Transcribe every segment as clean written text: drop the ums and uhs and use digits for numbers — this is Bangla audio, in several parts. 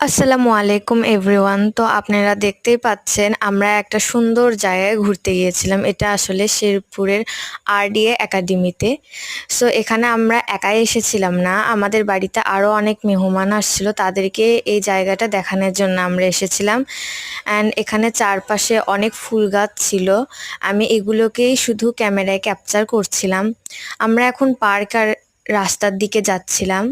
আসসালামু আলাইকুম এভরিওয়ান। তো আপনারা দেখতেই পাচ্ছেন আমরা একটা সুন্দর জায়গায় ঘুরতে গিয়েছিলাম। এটা আসলে শেরপুরের আরডিএ একাডেমিতে। সো এখানে আমরা একাই এসেছিলাম না, আমাদের বাড়িতে আরও অনেক মেহমান আসছিল, তাদেরকে এই জায়গাটা দেখানোর জন্য আমরা এসেছিলাম। অ্যান্ড এখানে চারপাশে অনেক ফুল গাছ ছিল, আমি এগুলোকেই শুধু ক্যামেরায় ক্যাপচার করছিলাম। আমরা এখন পার্ক আর রাস্তার দিকে যাচ্ছিলাম।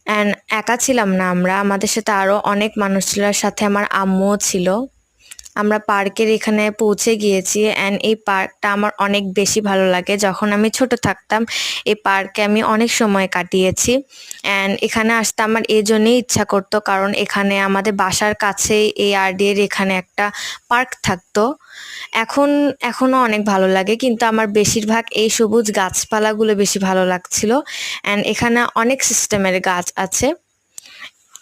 অ্যান্ড একা ছিলাম না আমরা, আমাদের সাথে আরও অনেক মানুষ ছিল, আর সাথে আমার আম্মুও ছিল। আমরা পার্কের এখানে পৌঁছে গিয়েছি অ্যান্ড এই পার্কটা আমার অনেক বেশি ভালো লাগে। যখন আমি ছোট থাকতাম এই পার্কে আমি অনেক সময় কাটিয়েছি। অ্যান্ড এখানে আসতে আমার এই জন্যই ইচ্ছা করতো, কারণ এখানে আমাদের বাসার কাছেই এই আরডিএর এখানে একটা পার্ক থাকতো। এখনও অনেক ভালো লাগে, কিন্তু আমার বেশিরভাগ এই সবুজ গাছপালাগুলো বেশি ভালো লাগছিল। অ্যান্ড এখানে অনেক সিস্টেমের গাছ আছে,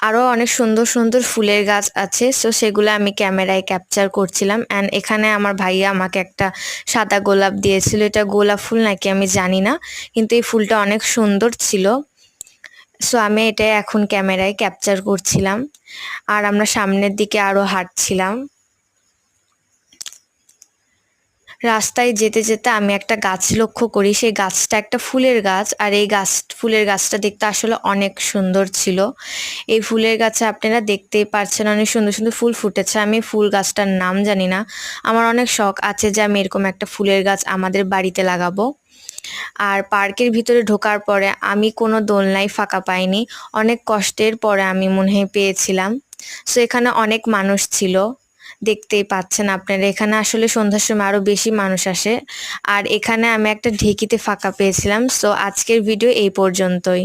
আরও অনেক সুন্দর সুন্দর ফুলের গাছ আছে। সো সেগুলো আমি ক্যামেরায় ক্যাপচার করছিলাম। অ্যান্ড এখানে আমার ভাইয়া আমাকে একটা সাদা গোলাপ দিয়েছিল, এটা গোলাপ ফুল নাকি আমি জানি না, কিন্তু এই ফুলটা অনেক সুন্দর ছিল। সো আমি এটা এখন ক্যামেরায় ক্যাপচার করছিলাম, আর আমরা সামনের দিকে আরও হাঁটছিলাম। রাস্তায় যেতে যেতে আমি একটা গাছ লক্ষ্য করি, সেই গাছটা একটা ফুলের গাছ, আর এই ফুলের গাছটা দেখতে আসলে অনেক সুন্দর ছিল। এই ফুলের গাছে আপনারা দেখতেই পারছেন অনেক সুন্দর সুন্দর ফুল ফুটেছে। আমি ফুল গাছটার নাম জানি না, আমার অনেক শখ আছে যে আমি এরকম একটা ফুলের গাছ আমাদের বাড়িতে লাগাবো। আর পার্কের ভিতরে ঢোকার পরে আমি কোনো দোলনায় ফাঁকা পাইনি, অনেক কষ্টের পরে আমি মনে হয় পেয়েছিলাম। সো এখানে অনেক মানুষ ছিল, দেখতেই পাচ্ছেন আপনারা। এখানে আসলে সন্ধ্যার সময় আরও বেশি মানুষ আসে। আর এখানে আমি একটা ঢেকিতে ফাঁকা পেয়েছিলাম। সো আজকের ভিডিও এই পর্যন্তই।